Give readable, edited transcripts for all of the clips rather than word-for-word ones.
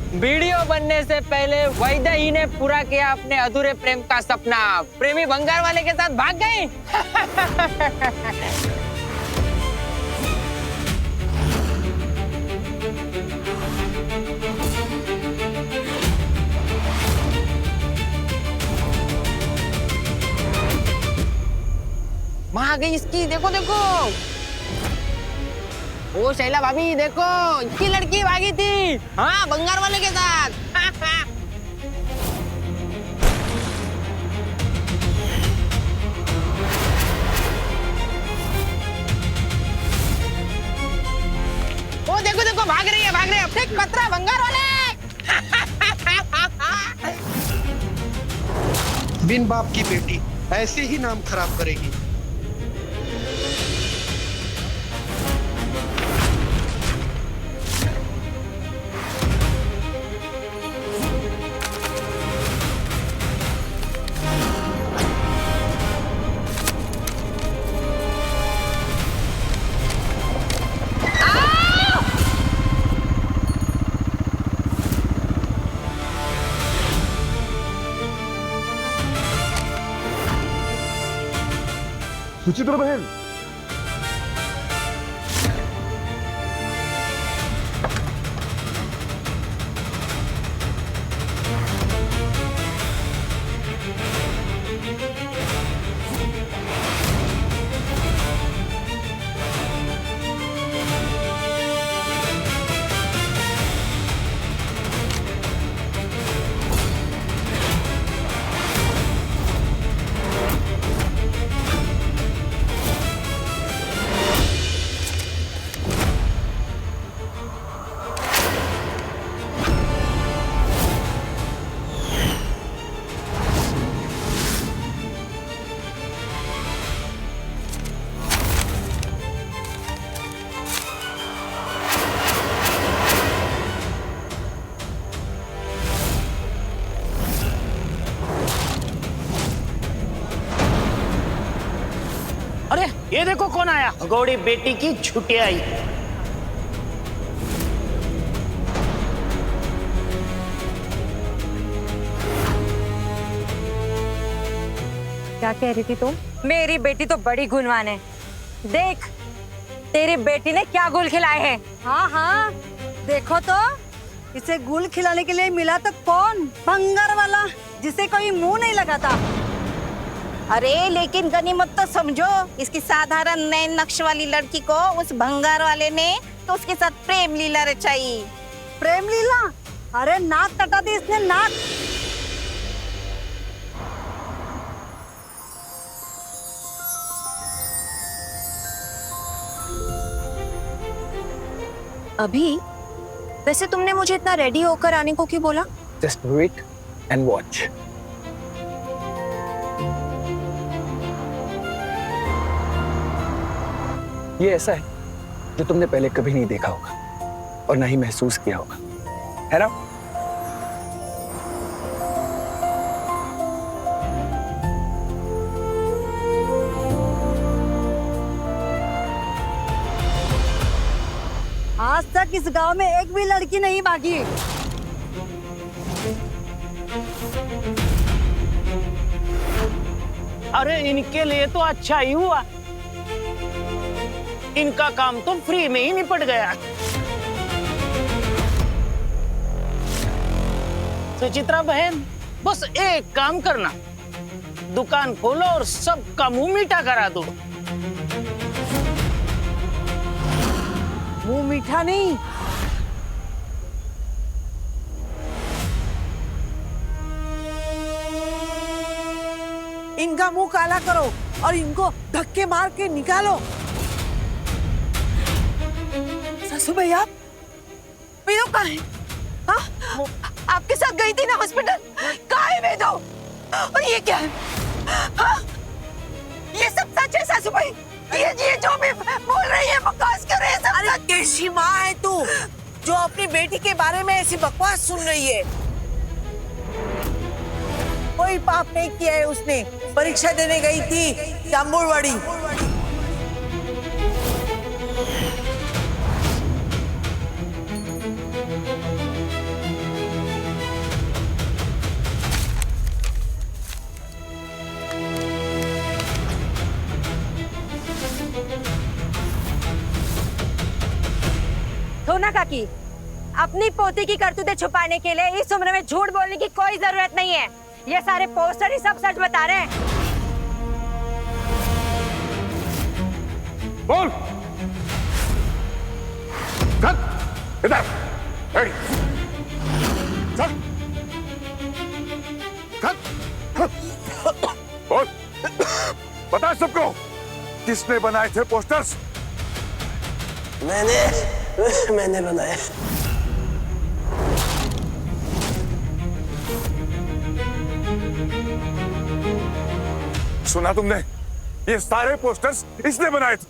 Video बनने से पहले वैदेही ने पूरा किया अपने अधूरे प्रेम का सपना। प्रेमी भंगार वाले के साथ भाग गई। वहां गई इसकी, देखो देखो। ओ शैला भाभी देखो, इसकी लड़की भागी थी। हाँ, बंगार वाले के साथ। ओ देखो देखो, भाग रही है, भाग रही है। फेंक पत्थर, बंगार वाले। बिन बाप की बेटी ऐसे ही नाम खराब करेगी। सुचित्रा बहन, अरे ये देखो कौन आया। भगोड़ी बेटी की छुट्टी आई। क्या कह रही थी तुम? मेरी बेटी तो बड़ी गुणवान है। देख, तेरी बेटी ने क्या गुल खिलाए हैं। हाँ हाँ, देखो तो, इसे गुल खिलाने के लिए मिला तो कौन? भंगार वाला, जिसे कोई मुंह नहीं लगाता। अरे लेकिन गनीमत तो समझो, इसकी साधारण नैन नक्श वाली लड़की को उस भंगार वाले ने तो उसके साथ प्रेम लीला रचाई। प्रेम लीला? अरे नाक कटा दी इसने, नाक। अभी वैसे तुमने मुझे इतना रेडी होकर आने को क्यों बोला? Just wait and watch. ये ऐसा है जो तुमने पहले कभी नहीं देखा होगा और ना ही महसूस किया होगा, है ना? आज तक इस गांव में एक भी लड़की नहीं भागी। अरे इनके लिए तो अच्छा ही हुआ, इनका काम तो फ्री में ही निपट गया। सुचित्रा बहन, बस एक काम करना, दुकान खोलो और सबका मुंह मीठा करा दो। मुंह मीठा नहीं, इनका मुंह काला करो और इनको धक्के मार के निकालो। सासू भाई, आप वेदो कहाँ है? हाँ? आपके साथ गई थी ना हॉस्पिटल, कहाँ है वेदो? और ये क्या है? हाँ? ये सब सच है सासू भाई? ये जो भी बोल रही है, बकवास कर रही है, सब सच? कैसी माँ है तू जो अपनी बेटी के बारे में ऐसी बकवास सुन रही है? कोई पाप नहीं किया है उसने। परीक्षा देने गई थी जाम्बुरवाड़ी। सोना काकी, अपनी पोती की करतूतें छुपाने के लिए इस उम्र में झूठ बोलने की कोई जरूरत नहीं है। ये सारे पोस्टर ही सब सच बता रहे हैं। बोल। चल इधर। चल चल बोल, बता सबको किसने बनाए थे पोस्टर्स? मैंने बनाया। सुना तुमने? ये सारे पोस्टर्स इसने बनाए थे।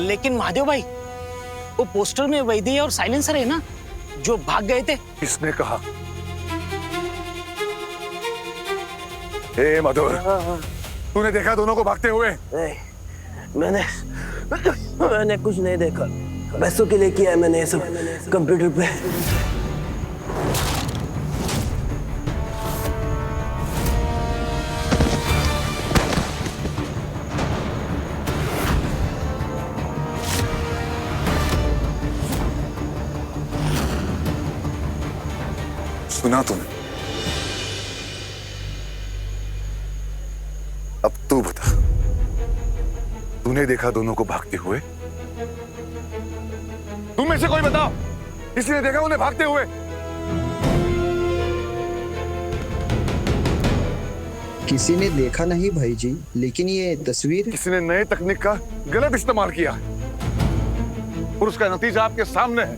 लेकिन महादेव भाई, वो पोस्टर में वैदेही और साइलेंसर है ना, जो भाग गए थे। किसने कहा? ए मधुर, तूने देखा दोनों को भागते हुए? नहीं, मैंने कुछ नहीं देखा। पैसों के लिए किया है मैंने ये सब कंप्यूटर पे। सुना तूने? अब तू बता, तूने देखा दोनों को भागते हुए? तुम में से कोई बताओ, किसी ने देखा उन्हें भागते हुए? किसी ने देखा नहीं भाई जी, लेकिन ये तस्वीर किसी ने नए तकनीक का गलत इस्तेमाल किया है और उसका नतीजा आपके सामने है।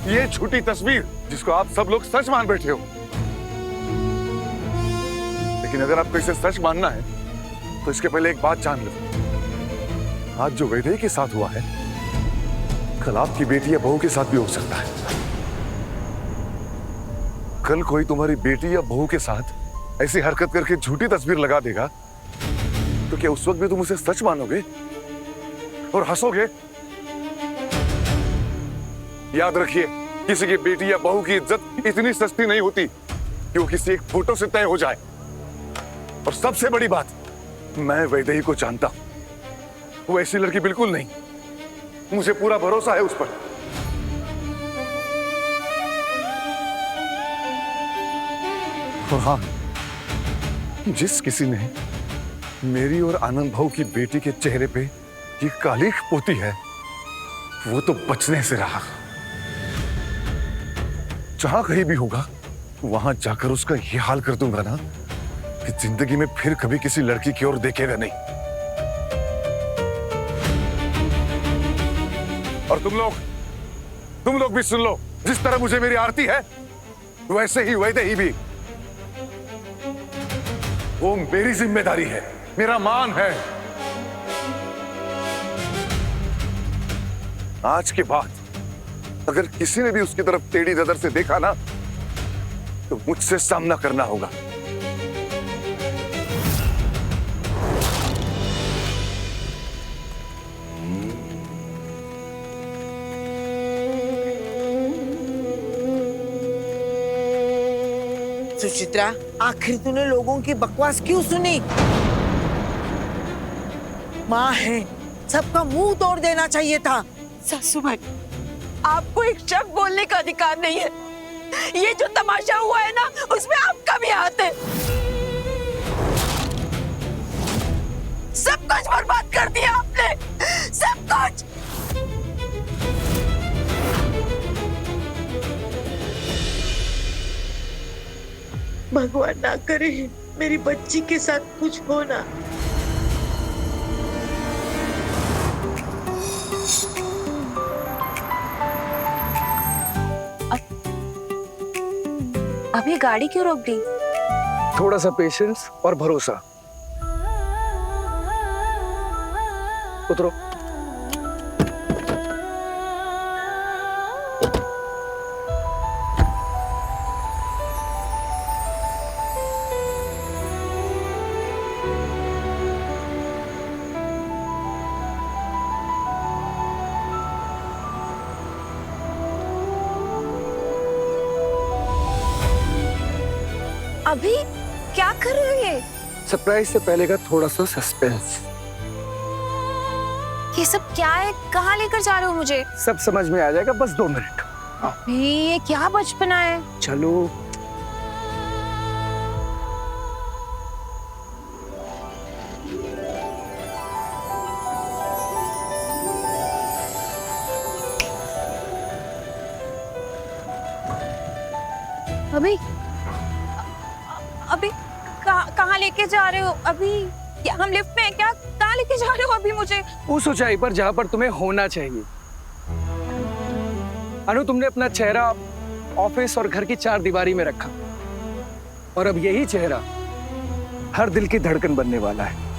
ये झूठी तस्वीर जिसको आप सब लोग सच मान बैठे हो। लेकिन अगर आपको इसे सच मानना है तो इसके पहले एक बात जान लो। आज जो वैदेही के साथ हुआ है, कल आपकी बेटी या बहू के साथ भी हो सकता है। कल कोई तुम्हारी बेटी या बहू के साथ ऐसी हरकत करके झूठी तस्वीर लगा देगा तो क्या उस वक्त भी तुम उसे सच मानोगे और हंसोगे? याद रखिए, किसी की बेटी या बहू की इज्जत इतनी सस्ती नहीं होती कि वो किसी एक फोटो से तय हो जाए। और सबसे बड़ी बात, मैं वैदेही को जानता हूं, वो ऐसी लड़की बिल्कुल नहीं। मुझे पूरा भरोसा है उस पर। और हाँ, जिस किसी ने मेरी और आनंद भाऊ की बेटी के चेहरे पे ये कालिख पोती है, वो तो बचने से रहा। जहां कहीं भी होगा वहां जाकर उसका ये हाल कर दूंगा ना कि जिंदगी में फिर कभी किसी लड़की की ओर देखेगा नहीं। और तुम लोग भी सुन लो, जिस तरह मुझे मेरी आरती है वैसे ही वैदेही भी। वो मेरी जिम्मेदारी है, मेरा मान है। आज के बाद अगर किसी ने भी उसकी तरफ टेढ़ी नजर से देखा ना तो मुझसे सामना करना होगा। सुचित्रा, आखिर तूने लोगों की बकवास क्यों सुनी? माँ है, सबका मुंह तोड़ देना चाहिए था। सासू भाई, आपको एक शब्द बोलने का अधिकार नहीं है। ये जो तमाशा हुआ है ना, उसमें आपका भी हाथ है। सब कुछ बर्बाद कर दिया आपने, सब कुछ। भगवान ना करे मेरी बच्ची के साथ कुछ हो ना। अभी गाड़ी क्यों रोक दी? थोड़ा सा पेशेंस और भरोसा। उतरो। अभी क्या कर रहे हो ये? सरप्राइज से पहले का थोड़ा सा सस्पेंस। ये सब क्या है? कहाँ लेकर जा रहे हो मुझे? सब समझ में आ जाएगा, बस 2 मिनट। ये क्या बचपना है? चलो। अभी अभी कहाँ लेके जा रहे हो? अभी क्या हम लिफ्ट में हैं क्या? कहाँ लेके जा रहे हो अभी मुझे? उस ऊंचाई पर जहां पर तुम्हें होना चाहिए। अनु, तुमने अपना चेहरा ऑफिस और घर की 4 दीवारी में रखा, और अब यही चेहरा हर दिल की धड़कन बनने वाला है।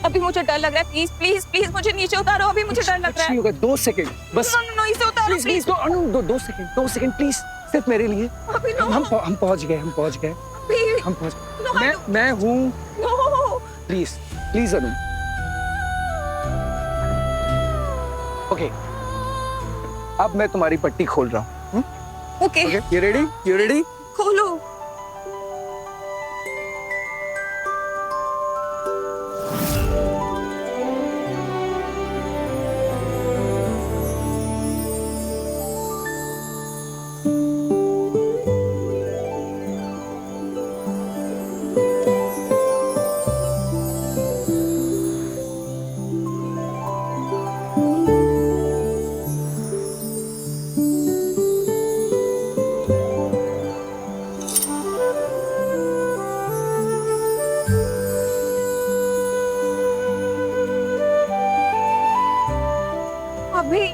अभी मुझे डर लग रहा है। प्लीज प्लीज प्लीज मुझे नीचे उतारो। अभी मुझे डर लग रहा है। 2 सेकंड बस। नो इसे उतारो please please. Anu, 2 second please, सिर्फ मेरे लिए। अभी नो। हम पहुंच गए। अभी हम पहुंच नो, मैं हूँ। No. Please please Anu. Okay, अब मैं तुम्हारी पट्टी खोल रहा हूँ। ओके। You ready? खोलो। अभी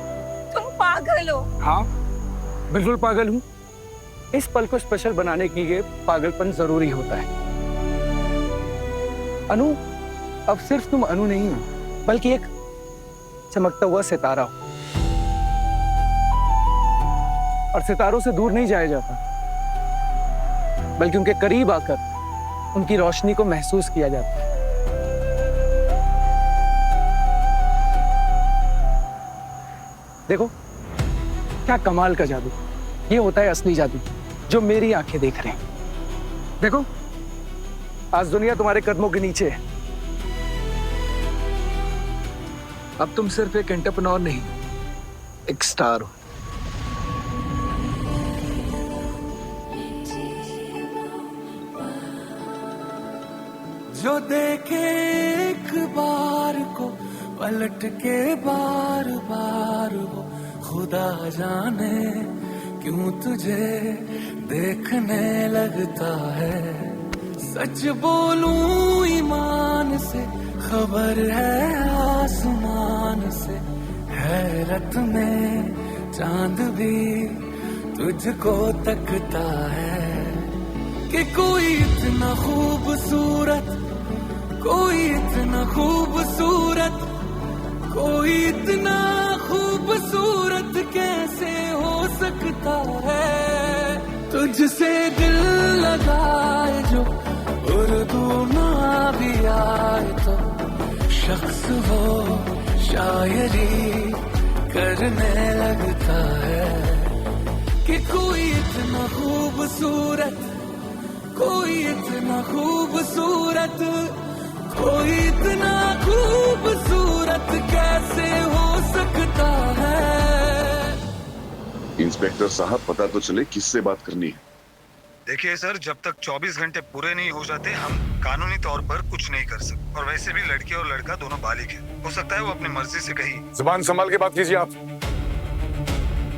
तुम पागल हो। हाँ, बिल्कुल पागल हूँ। इस पल को स्पेशल बनाने के लिए पागलपन जरूरी होता है। अनु, अब सिर्फ तुम अनु नहीं हो, बल्कि एक चमकता हुआ सितारा हो। और सितारों से दूर नहीं जाया जाता, बल्कि उनके करीब आकर उनकी रोशनी को महसूस किया जाता है। देखो क्या कमाल का जादू। ये होता है असली जादू, जो मेरी आंखें देख रहे हैं। देखो, आज दुनिया तुम्हारे कदमों के नीचे है। अब तुम सिर्फ एक एंटरप्रेन्योर नहीं, एक स्टार हो। जो देखे एक बार को पलट के बार बार वो, खुदा जाने क्यों तुझे देखने लगता है। सच बोलूं ईमान से, खबर है आसमान से, हैरत में चांद भी तुझको तकता है। कि कोई इतना खूबसूरत, कोई इतना खूबसूरत, कोई इतना खूबसूरत कैसे हो सकता है। तुझसे दिल लगाए जो उर्दू ना भी आए तो, शख्स हो शायरी करने लगता है। कि कोई इतना खूबसूरत, कोई इतना खूबसूरत, कोई इतना खूबसूरत कैसे हो सकता है। इंस्पेक्टर साहब, पता तो चले किससे बात करनी है। देखिए सर, जब तक 24 घंटे पूरे नहीं हो जाते हम कानूनी तौर पर कुछ नहीं कर सकते। और वैसे भी लड़की और लड़का दोनों बालिग हैं। हो सकता है वो अपनी मर्जी से कहीं। जुबान संभाल के बात कीजिए आप।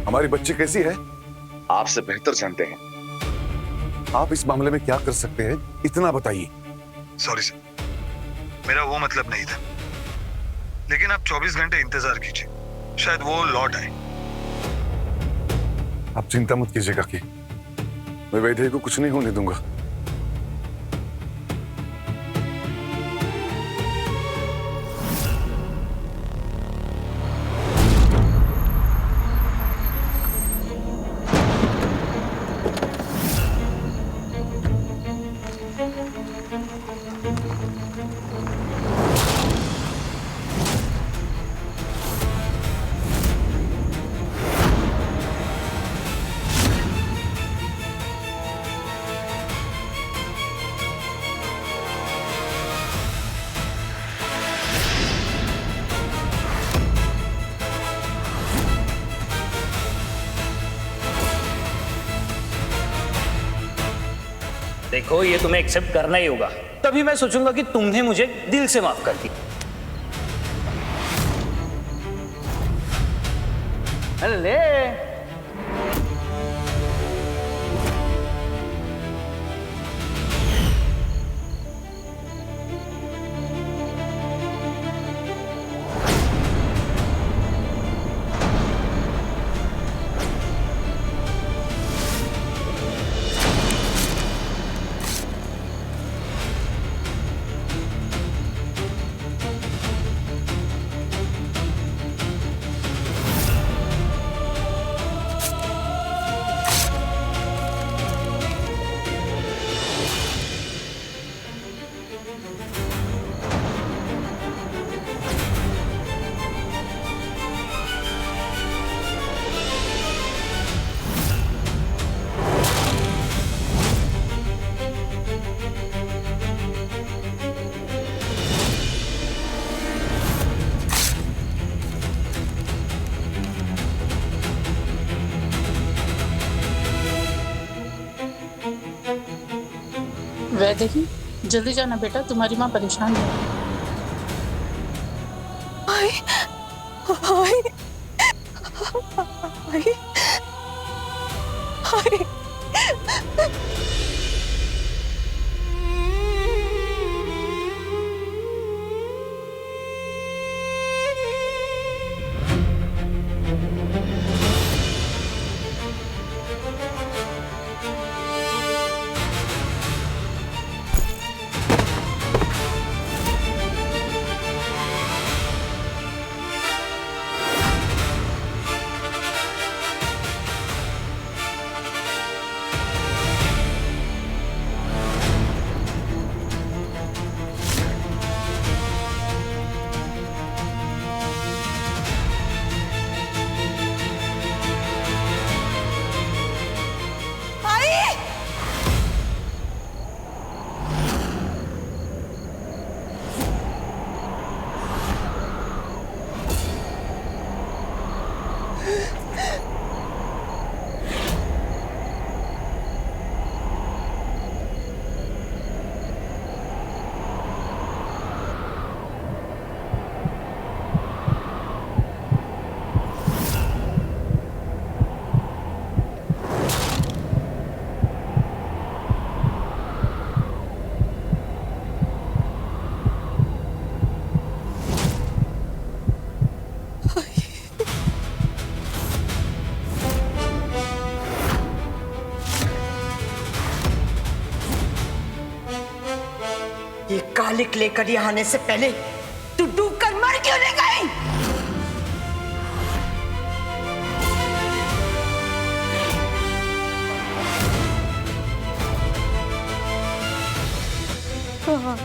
हमारी बच्ची कैसी है आपसे बेहतर जानते हैं। आप इस मामले में क्या कर सकते हैं, इतना बताइए। सॉरी सर, मेरा वो मतलब नहीं था। लेकिन आप 24 घंटे इंतजार कीजिए, शायद वो लौट आए। आप चिंता मत कीजिएगा कि मैं वैदेही को कुछ नहीं होने दूंगा। देखो ये तुम्हें एक्सेप्ट करना ही होगा, तभी मैं सोचूंगा कि तुमने मुझे दिल से माफ कर दी। अरे वैदेही, जल्दी जाना बेटा, तुम्हारी माँ परेशान है। आई, आई, आई, आई। ये कालिक लेकर यहाँ आने से पहले तू डूब कर मर क्यों नहीं गई?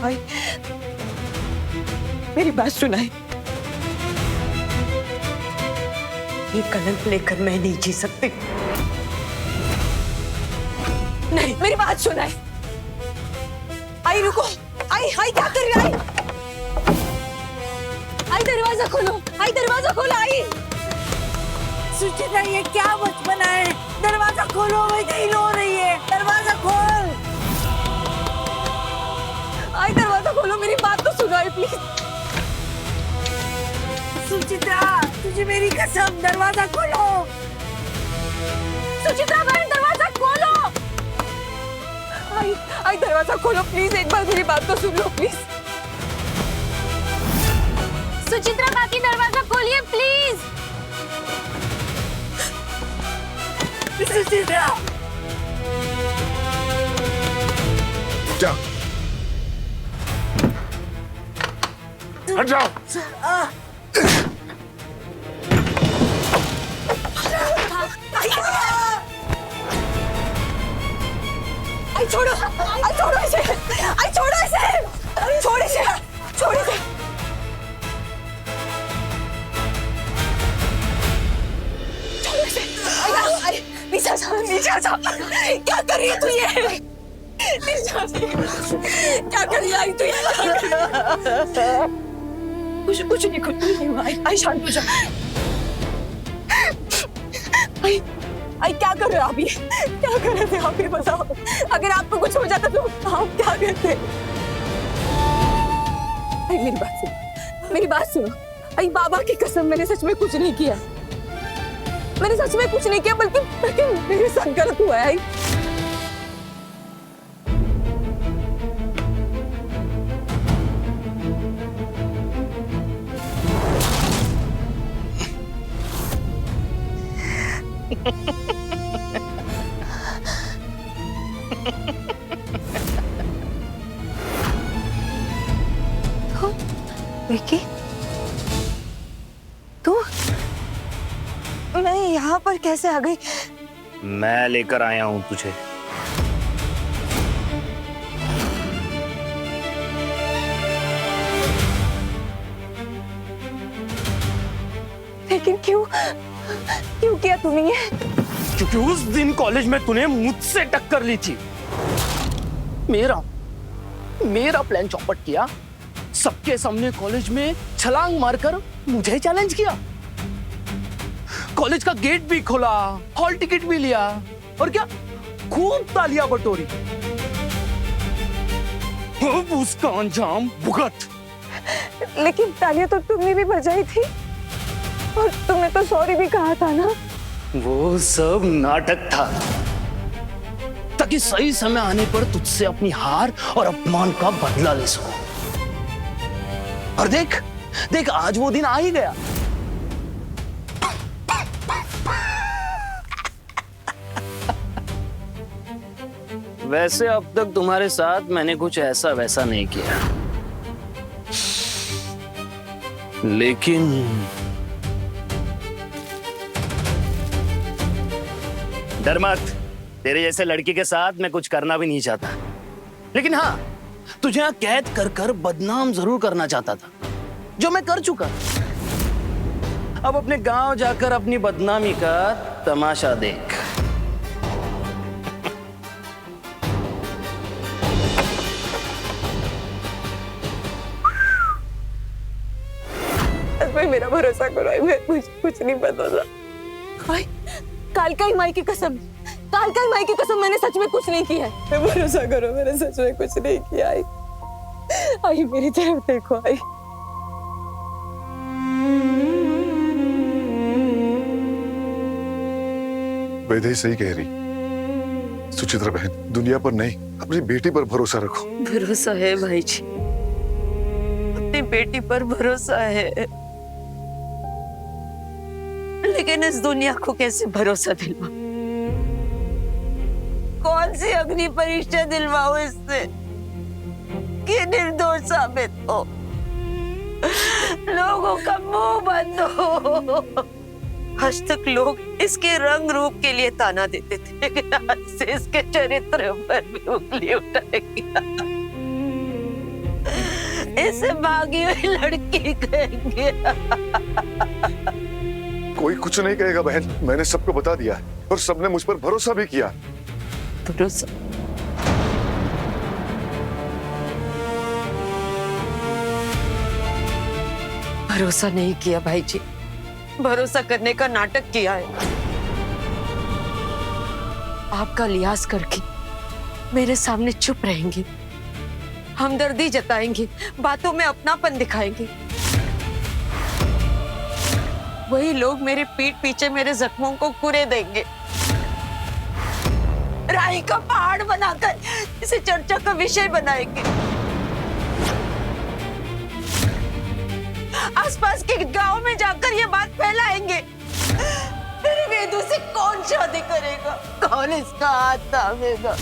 आई, मेरी बात सुनाए। ये कलंक लेकर मैं नहीं जी सकती। नहीं, मेरी बात सुनाए। आई रुको, आई आई क्या कर रही है? आई दरवाजा खोलो, आई दरवाजा खोलो, आई। सुचित्रा ये क्या बचपना है? दरवाजा खोलो, वैदेही रो रही है, दरवाजा खोल। आई दरवाजा खोलो, मेरी बात तो सुनो प्लीज। सुचित्रा तुझे मेरी कसम, दरवाजा खोलो। सुचित्रा बहन दरवाजा खोलो। आई आई दरवाजा खोलो प्लीज, एक बार मेरी बात तो सुन लो प्लीज। सुचित्रा काकी दरवाजा खोलिए प्लीज। सुचित्रा जा, हट जाओ। आई छोड़ो, आई छोड़ो इसे, आई छोड़ो इसे, छोड़ इसे, छोड़ इसे। छोड़ो इसे, आई नीचे आ जा, नीचे आ जा। क्या कर रही है तू ये? नीचे आ जा। क्या कर रही है आई तू ये? कुछ नहीं हुआ। आई शांत हो जा। आई आई क्या कर रहे हो आप? ये क्या कर रहे थे आप? ये बताओ, अगर आपको कुछ हो जाता तो आप क्या करते? आई मेरी बात सुनो, मेरी बात सुनो। आई बाबा की कसम, मैंने सच में कुछ नहीं किया। मैंने सच में कुछ नहीं किया, बल्कि मेरे साथ गलत हुआ है। आई विकी, तू? मैं यहाँ पर कैसे आ गई? मैं लेकर आया हूँ तुझे। लेकिन क्यों किया तूने ये? क्योंकि उस दिन कॉलेज में तूने मुझसे टक्कर ली थी। मेरा प्लान चौपट किया, सबके सामने कॉलेज में छलांग मारकर मुझे चैलेंज किया। कॉलेज का गेट भी खोला, हॉल टिकट भी लिया, और क्या खूब तालियां बटोरी। अब उसका अंजाम भुगत। लेकिन तालियां तो तुमने भी बजाई थी और तुमने तो सॉरी भी कहा था ना। वो सब नाटक था, ताकि सही समय आने पर तुझसे अपनी हार और अपमान का बदला ले सकूं। और देख आज वो दिन आ ही गया। वैसे अब तक तुम्हारे साथ मैंने कुछ ऐसा वैसा नहीं किया, लेकिन डर मत, तेरे जैसे लड़की के साथ मैं कुछ करना भी नहीं चाहता। लेकिन हाँ, तुझे यहाँ कैद कर कर बदनाम जरूर करना चाहता था, जो मैं कर चुका। अब अपने गांव जाकर अपनी बदनामी का तमाशा देख। मेरा भरोसा करो, मैं कुछ नहीं पता था। कालका माई की कसम, मैंने सच में कुछ नहीं किया है। मैं भरोसा करो, मैंने सच में कुछ नहीं किया। आई मेरी तरफ देखो। आई वैदेही सही कह रही। सुचित्रा बहन, दुनिया पर नहीं, अपनी बेटी पर भरोसा रखो। भरोसा है भाई जी, अपनी बेटी पर भरोसा है, लेकिन इस दुनिया को कैसे भरोसा दिलवा? कौन सी अग्नि परीक्षा दिलवाओ इससे कि निर्दोष साबित हो, लोगों का मुंह बंद हो। आज तक लोग इसके रंग रूप के लिए ताना देते थे, लेकिन आज से इसके चरित्र पर भी उंगली उठाएंगे। इसे भागी हुई लड़की कहेंगे। कोई कुछ नहीं कहेगा बहन, मैंने सबको बता दिया है और सबने मुझ पर भरोसा भी किया। भरोसा? भरोसा नहीं किया भाई जी, भरोसा करने का नाटक किया है। आपका लिहाज करके मेरे सामने चुप रहेंगी, हमदर्दी जताएंगी, बातों में अपनापन दिखाएंगी। वही लोग मेरे पीठ पीछे मेरे जख्मों को कुरे देंगे, राई का पहाड़ बनाकर इसे चर्चा का विषय बनाएंगे। आसपास के गांव में जाकर ये बात फैलाएंगे। मेरे वेदू से कौन शादी करेगा, कौन इसका हाथ थामेगा?